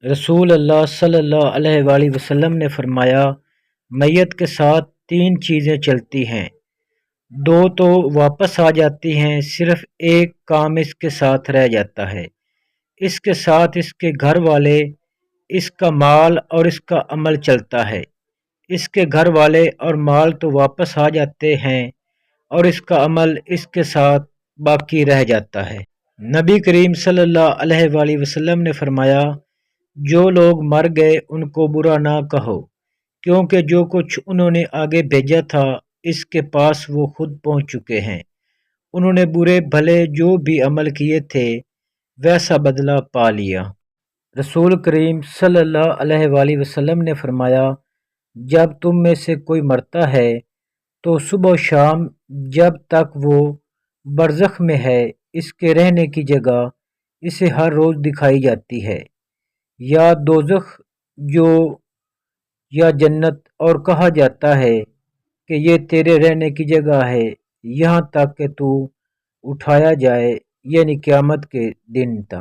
رسول اللہ صلی اللہ علیہ وآلہ وسلم نے فرمایا، میت کے ساتھ تین چیزیں چلتی ہیں، دو تو واپس آ جاتی ہیں، صرف ایک کام اس کے ساتھ رہ جاتا ہے۔ اس کے ساتھ اس کے گھر والے، اس کا مال اور اس کا عمل چلتا ہے۔ اس کے گھر والے اور مال تو واپس آ جاتے ہیں اور اس کا عمل اس کے ساتھ باقی رہ جاتا ہے۔ نبی کریم صلی اللہ علیہ وآلہ وسلم نے فرمایا، جو لوگ مر گئے ان کو برا نہ کہو، کیونکہ جو کچھ انہوں نے آگے بھیجا تھا اس کے پاس وہ خود پہنچ چکے ہیں۔ انہوں نے برے بھلے جو بھی عمل کیے تھے ویسا بدلہ پا لیا۔ رسول کریم صلی اللہ علیہ وآلہ وسلم نے فرمایا، جب تم میں سے کوئی مرتا ہے تو صبح و شام جب تک وہ برزخ میں ہے اس کے رہنے کی جگہ اسے ہر روز دکھائی جاتی ہے، یا دوزخ جو یا جنت، اور کہا جاتا ہے کہ یہ تیرے رہنے کی جگہ ہے یہاں تک کہ تو اٹھایا جائے، یعنی قیامت کے دن تک۔